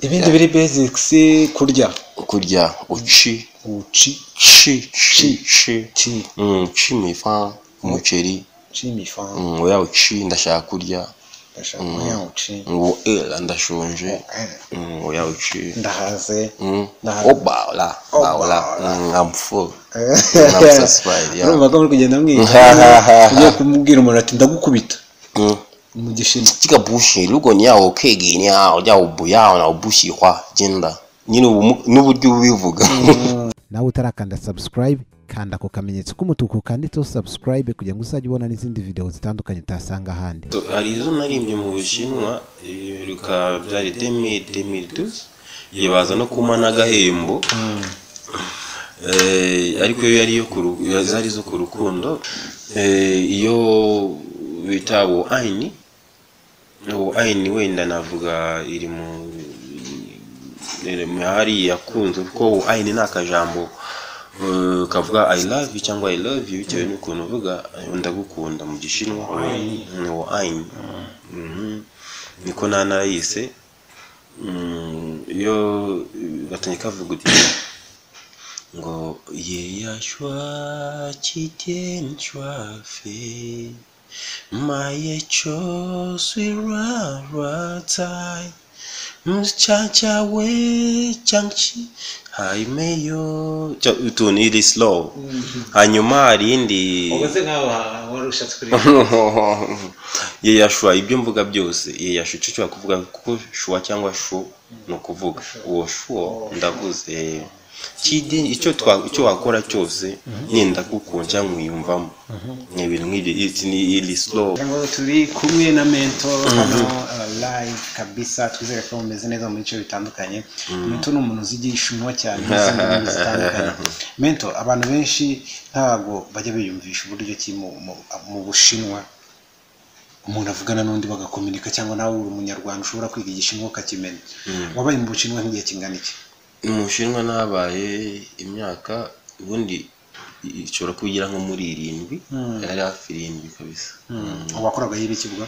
ibindi biri basics kurya uci chi mifa umuceri chi mifa oya uci ndashaka kurya oya uci ngo ndashonje oya uci ndahaze baula I'm full I'm satisfied yeah urumva ko muri kugenda mwita ugiye kumubwira umuntu ati ndagukubita mu gishino kikabushi rugo ni yawo kegeni yawo yawo buyawo na ubushi kwa genda nyine n'uburyo ubivuga nawe utarakanda subscribe kanda ko kamenyetso k'umutuku kanditseho subscribe kugira ngo uzajye ubona n'izindi video zitandukanye utasanga ahandi. Hari izo narimbye mu Bushinwa ruka byari 2012 yebaza no kumana agahembo ariko yo yari yo zari zo ku rukundo iyo bitabo aini wenda navuga iri mu hari yakunze ko aini nakajambo kavuga I love you cyangwa I love you bitewe n'ukuntu uvuga ndagukunda mu gishinwa no aini niko nanayise yo gatanye kavuga uti ngo ye yashwa chitenchwa fe maye cho swira tai mchacha we changchi haimeyo utuni ili slow hanyuma hari indi ubaze nkaho warushatse kuri ye yashwa ibyo mvuga byose ye yashwa cyo kuvuga kuko shwa cyangwa shu no kuvuga uwo shu ndavuze kide icyo wakora cyose nenda kukonja mwiyumvamo n'ibintu nk'ibyo ni ili slow ngo turi kumwe na mentor hano live kabisa twizere ko mumeze neza mu bice bitandukanye mentor n'umuntu uzigishinwa cyane n'izindi zitandukanye mentor abantu benshi ntago bajya biyumvisha uburyo ki mu Bushinwa umuntu avugana n'undi bagakomunika cyangwa nawe uri umunyarwanda ushobora kwiga igishinwa ukakimenya wabaye mu Bushinwa nk'igihe kingana iki mu Bushinwa nabaye imyaka ubundi ishobora kugira nko muri 7 yari hafi 7 kabisa wakoraga y'ibiki bwa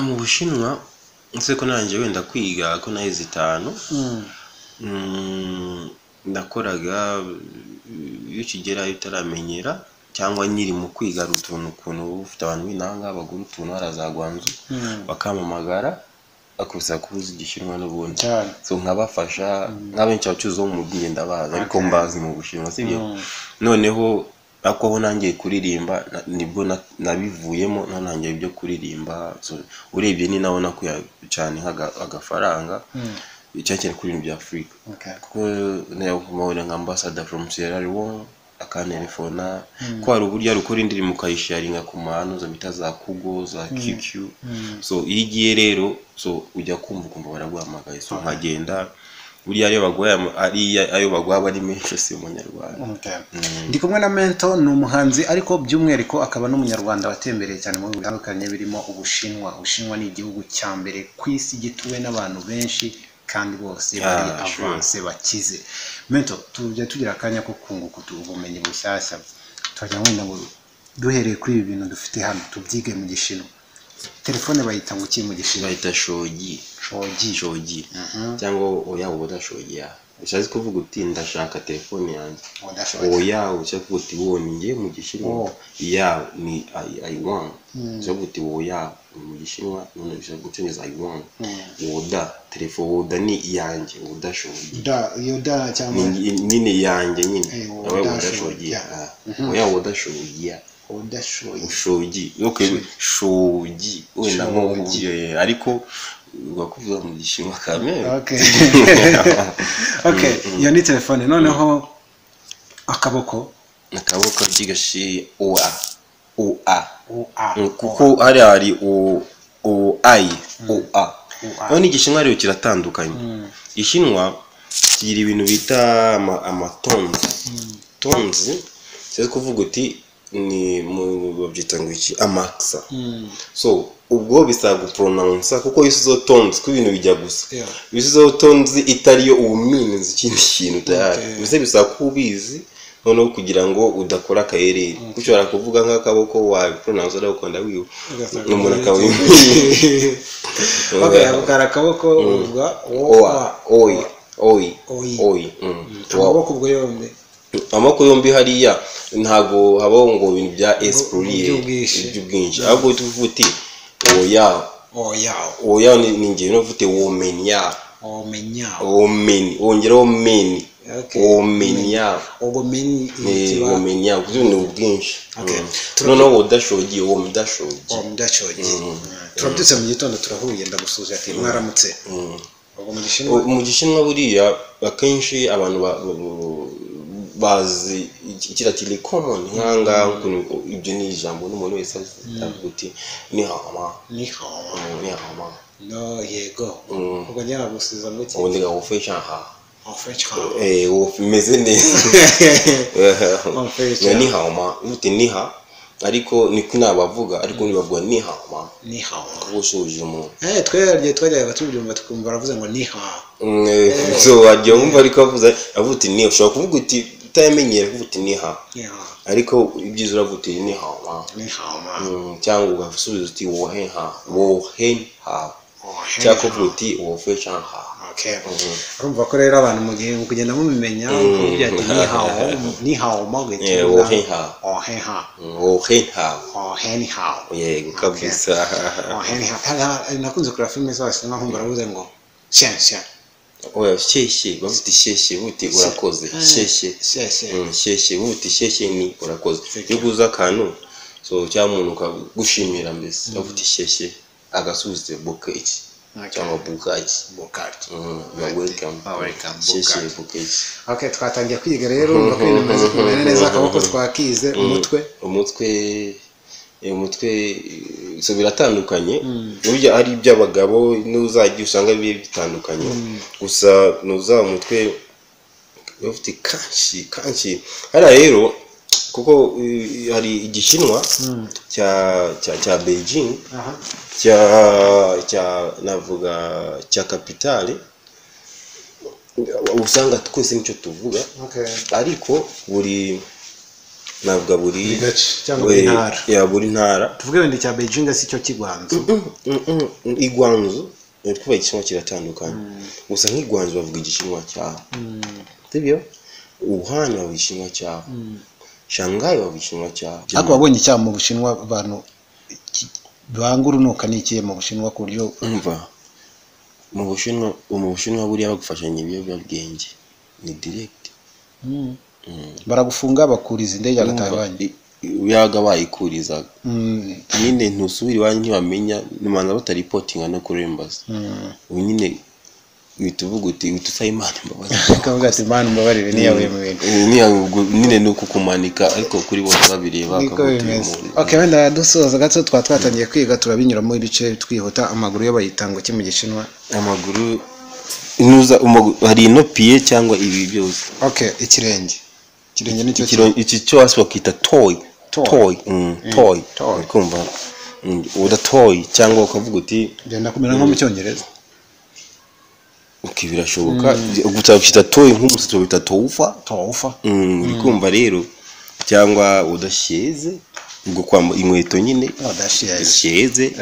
mu Bushinwa nse ko nanjye wenda kwiga ko nahize 5 nakoraga iyo kigera utaramenyera cyangwa nyiri mu kwiga rutuntu ukuntu ufite abantu binanga bagura utuntu harazagwanzu bakamamagara akusa kuzi igishinwa n'ubundi so nkabafasha n'abenshi abacuzo mu bwenda baza ariko mbazi mu Bushinwa sibyo noneho aho nangiye kuririmba nibwo nabivuyemo nangiye ibyo kuririmba so urebye ni nabona ko cyane agafaranga cyakene kuri ibintu bya Afrika kuko nayo mubona nka ambassador from Sierra Leone akanelefona ko hari uburyo rukora indirimbo kayisharinga ku mahano za bita za Kugo za QQ so igiye rero so ujya kumva baraguhamagaye so nkagenda buri ari bagwaye ari ayo bagwaba ari menshi si umunyarwanda ndi kumwe na mentor ni umuhanzi ariko by'umwereko akaba n'umunyarwanda watembereye cyane mu bitandukanye birimo Ubushinwa ni igihugu cya mbere ku isi gituwe n'abantu benshi kandi bose bari avance bakize mentor tujya tugira akanya ko kunguka ubumenyi bushyashya twajya wenda ngo duhereye kuri ibi bintu dufite hano tubyige mu Gishinwa telefone bayita ngo ki mu Gishinwa bayita shogi cyangwa oya udashogi ushaje kuvuga uti ndashaka telefone yanjye oya ushaka uti woni ngiye mu Gishinwa ya ni I want ushaka uti oya mu Gishinwa none ushaka gucengeza I want oda telefone oda ni yanjye udashogi yoda cyangwa nyine yanjye nyine udashogi oya udashogi shogi okay shogi wenda nko ariko bakuvuga mu Gishinwa kamere okay iyo ni telefone noneho akaboko kigashi oa kuko hari o ai oa none Igishinwa rero kiratandukanye Igishinwa kigira ibintu bita amatonzi cyo kuvuga uti ni mu babyita ngo iki amaksa so ubwo bisaga pronounce kuko izo tones ku bintu bijya gusa izo tones itari yo ubuminzi ikindi kintu tayari bize bisaga kubizi noneho kugira ngo udakora akayereri ushobora kuvuga nk'akaboko wawe pronounce ariko ndawiwe n'umuntu akawiwe bakara akaboko uvuga oi amaboko ubwo yombi amako yombi hariya ntago habaho ngo ibintu bya esplurier by'ubwinshi ahubwo tuvuga uti oya ni ngiro uvuga womenya ongeraho meni omenya kuko ni ubwinshi noneho udashogiye uwo mudashogiye turabyutse mu gitondo turahuye ndagusuje ati mwaramutse mu gishinwa buriya akenshi abantu bazi ikira kiri common nkanga ibyo ni ijambo n'umuntu wese avuga uti ni hama no yego ubwo njya gusubiza ngo ubundi gafasha meze neza ni hama uti niha ariko niko nabavuga ariko nibavuga ni hama ushuje mu twebwe twajyaga tubyumva tukumva baravuze ngo ni ha so wajya wumva ariko avuga uti ni ushobora kuvuga uti utamenyera kuvuga uti ni ha ariko ibyiza uravuga uti ni hama cyangwa ugasubiza uti wohen ha cyangwa kuvuga uti wofesha ha urumva ko rero abantu mu gihe kugenda mubimenya kuvuga ati ni hao magwe yego kabisa nakunze kureba filime zose nkaho baravuze ngo shyashya oya sheshe bafite sheshe buti urakoze sheshe buti sheshe ni urakoze yuguza akantu so cyangwa umuntu kagushimira mbese bafite sheshe agasubize boketi cyangwa bukati welcome sheshe boketi okay twatangiye kwiga rero umva ko ibintu bimaze kumera neza akaboko twakize umutwe so biratandukanye burya ari iby'abagabo n'uzajya usanga bitandukanye gusa nuza umutwe ufite kanshi hari rero kuko hari igishinwa cya Beijing cya navuga cya capitale usanga twese nicyo tuvuga ariko buri navuga buri buri ntara tuvuge wenda cya Beijing si cyo kigwanzo igwanzo kuba igishinwa kiratandukanye gusa nk'igwanzo bavuga igishinwa cyaho sibyo Wuhan bavuga igishinwa cyaho Shanghai bavuga igishinwa cyaho ariko wabonye icyaha mu Bushinwa abantu bangurunuka n'ikiye mu Bushinwa ku buryo umva mu Bushinwa buriya bagufashanya ibiyobyabwenge ni direct baragufunga bakuriza indege agatahanye uyaga bayikuriza nyine ntusubira iwanyu ntibamenya nimanza bataripotinga no kuri embassy nyine bituvuga uti utufa Imana mbabaza kavuga ati Imana mbabarire niyawe mu bintu nyine no kukumanika ariko kuri bose babireba okay wenda dusoza gato twatangiye kwiga turabinyuramo ibice twihuta amaguru yo bayitango ki mu gishinwa amaguru inuza hari no pied cyangwa ibi byose okay ikirenge nicyo iki cyo aswa kita toy kumva uda toy cyangwa ukavuga uti genda kumera nko mu cyongereza birashoboka gutaka toy nk'umusatsi bita toufa kumva rero cyangwa udasheze ubwo kwamba inkweto nyine udasheze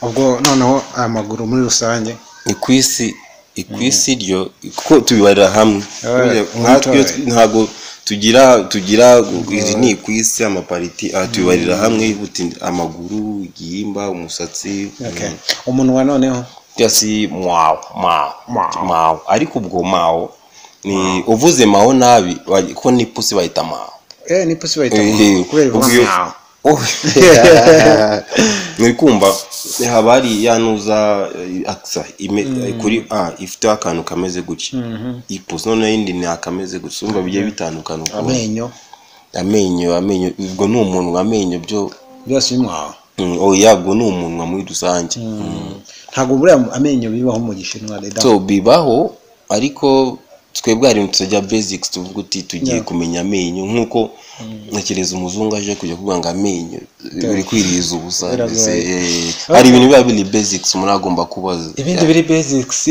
ubwo noneho amaguru muri rusange ikwisi ryo kuko tubibarira hamwe ntago tugira izi ni ikwisi amapariti tubibarira hamwe amaguru igihimba umusatsi umunwa noneho byasi mao ariko ubwo mao ni uvuze mao nabi ko ni pusi bayita mao ni pusi bayita mao kubera muri kumva habari yanuza aksa kuri ifite akantu kameze gutya ipusi none yindi ni akameze gutya umva bigiye bitandukana amenyo ubwo ni umuntu amenyo byose bimwaho yabwo ni umuntu muri rusange ntago buriya amenyo bibaho mu gishinwa reda so bibaho ariko twebwe hari tujya basics tuvuga uti tugiye kumenya amenyo nkuko nakereza umuzungu aje kujya kuvuga ngo amenyo biri kwiriza ubusa hari ibintu biba biri basics umuntu agomba kubaza ibindi biri basics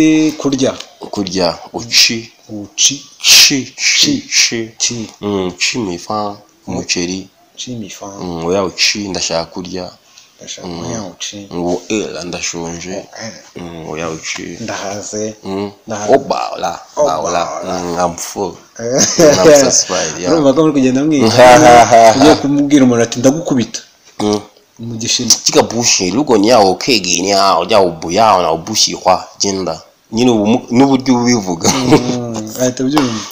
kurya uci ci mifa umuceri oya uci ndashaka kurya ngo ndashonje oya uci ndahaze baula I'm full I'm satisfied yeah urumva ko muri kugenda mwiga ugiye kumubwira umuntu ati ndagukubita mu gishinwa kikabushi rugo ni yawo kege ni yawo jya ubuya na ubushihwa genda nyine n'uburyo ubivuga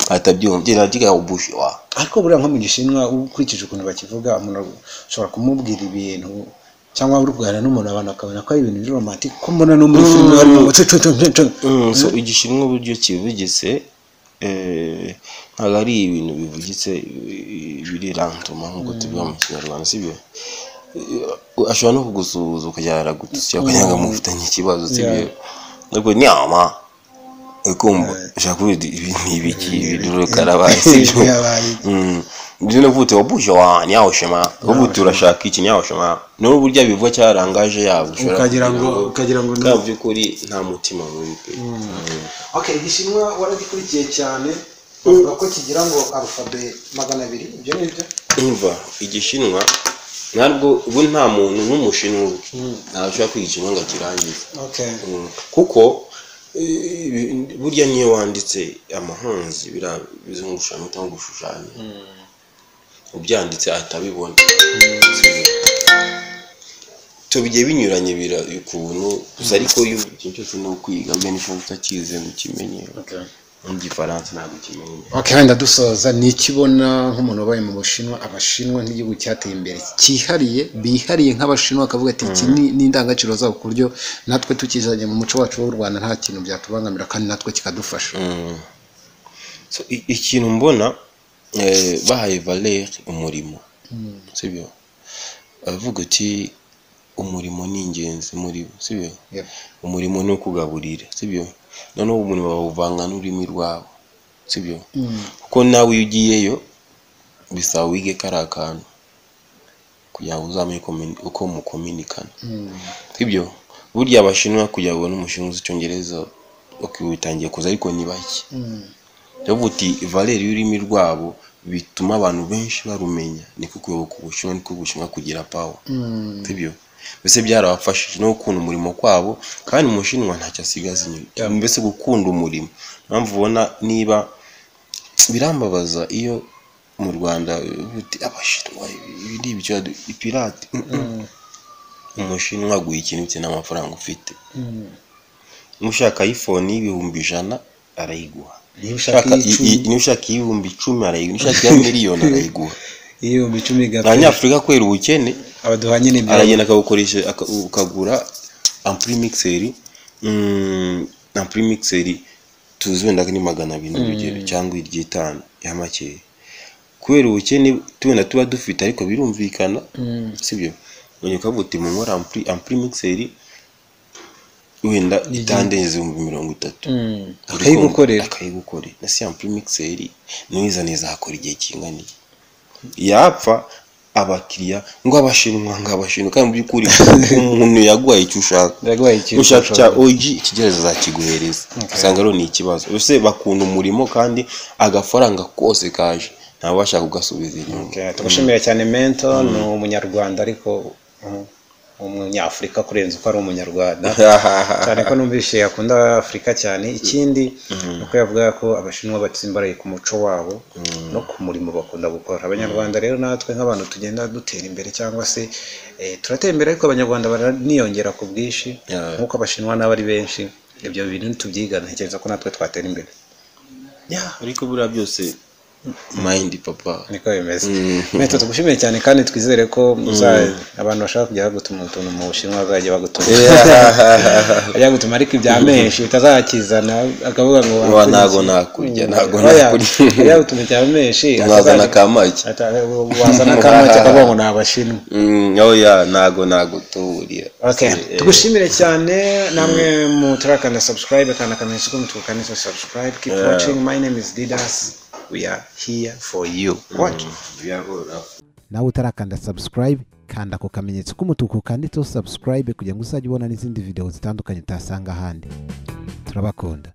atabyumva genda giga ubushihwa ariko buriya nko mu gishinwa ukurikije ukuntu bakivuga umuntu ushobora kumubwira ibintu cyangwa uri kuganira n'umuntu abantu akabona ko ari ibintu biri romantic ko mbona no muri film harimo so igishinwa uburyo kivugitse ntabwo ari ibintu bivugitse biri rantuma nk'uko tubivuga mu kinyarwanda sibyo ashobora no kugusuhuza ukajyara gutya ukanyanga mufitanye ikibazo sibyo nubwo nyama ukumva ushaka kuvuga ibintu ibiki biduro karabaye sibyo ndine vute wabuje wa nyawo shema ubuti urashaka iki nyawo shema no burya bivuga cyarangaje yabo ukagira ngo ntabyo kuri nta mutima muri pe okay igishinwa waragikurikiye cyane bavuga ko kigira ngo alphabet 200 ibyo nibyo imva igishinwa ntabwo ubu nta muntu n'umushinwa nashobora kwigishinwa ngo akirangize kuko burya niyo wanditse amahonzi bizungushanyo cyangwa gushushanya ubyanditse atabibona to bigiye binyuranye bira ukuntu gusa ariko ikintu cyose no kwiga mbene cyo utakize mu kimenye mu gifaransa ntabwo kimenye wenda dusoza ni ikibona nk'umuntu wabaye mu Bushinwa abashinwa nk'igihugu cyateye imbere bihariye nk'abashinwa akavuga ati iki ni indangagaciro zabo ku buryo natwe tukizanye mu muco wacu w'u Rwanda nta kintu byatubangamira kandi natwe kikadufasha so ikintu mbona bahaye valeur umurimo sibyo avuga ati umurimo ni ingenzi muri bo sibyo umurimo no kugaburira sibyo noneho umuntu bawuvanga n'ururimi rwabo sibyo kuko nawe ugiyeyo bisaba wige karakantu kugira ngo uzamenye uko mukominikana sibyo burya abashinwa kugira ngo n'umushinwa uzi icyongereza ukibitangiye kuza ariko ni bake yavuti valeur y'ururimi rwabo bituma abantu benshi barumenya niko kuyoboka ubushinwa niko gushinwa kugira power sibyo bese byarabafashije no gukunda umurimo kwabo kandi umushinwa ntacyo asigaza inyuma mbese gukunda umurimo mpamvu ubona niba birambabaza iyo mu Rwanda abashinwa ibindi byo pirate umushinwa guha ikintu cye n'amafaranga ufite mushaka iPhone y'ibihumbi 100 arayiguha niba ushaka ibihumbi 10 arayiguha ushaka miliyoni arayiguha iyo mu 10 gape Abanyafrika kwera ubukene abaduhanye n'ibyo aragenda akagukoresha ukagura amprimixeri tuzwenda ni 200 urugero cyangwa iry'itanu ya make kwera ubukene tubona tuba dufite ariko birumvikana sibyo none kavuti mu nkora amprimixeri wenda itandeze 30 akayigukorera na si amprimixeri niza neza hakora igihe kingani yapfa abakiriya ngo abashinwa kandi mu byukuri umuntu yaguhaye icyo ushaka cya OG ikigereza zakiguhereza usanga rero ni ikibazo bose bakunda umurimo kandi agafaranga kose kaje nta bashaka kugasubiza inyuma tubashimira cyane Mento ni umunyarwanda ariko umunyafrika kurenza uko ari umunyarwanda cyane ko numvise yakunda Afrika cyane ikindi nuko yavuga ko abashinwa batsimbaraye ku muco wabo no ku murimo bakunda gukora abanyarwanda rero natwe nk'abantu tugenda dutera imbere cyangwa se turatera imbere ariko abanyarwanda baraniyongera ku bwishi nkuko abashinwa nabo ari benshi ibyo bintu tubyigana ntekereza ko natwe twatera imbere ariko bura byose mind papa niko bimeze Mento tugushimiye cyane kandi twizere ko abantu bashaka kujya gutuma utuntu mu Bushinwa bazajya bagutuma ajya gutuma ariko ibya menshi utazakizana akavuga ngo ntago nakurya ajya gutuma ibya menshi wazana kamaki akavuga ngo nabashinwa ntago turira tugushimire cyane namwe mu turakanda subscribe kandi akamenyesha ko mutukane subscribe keep watching my name is Didas. We are here for you. What? Nawe utarakanda subscribe kanda ko kamenyetso k'umutuku kanditseho subscribe kugira ngo uzajye ubona n'izindi video zitandukanye utasanga ahandi. Turabakunda.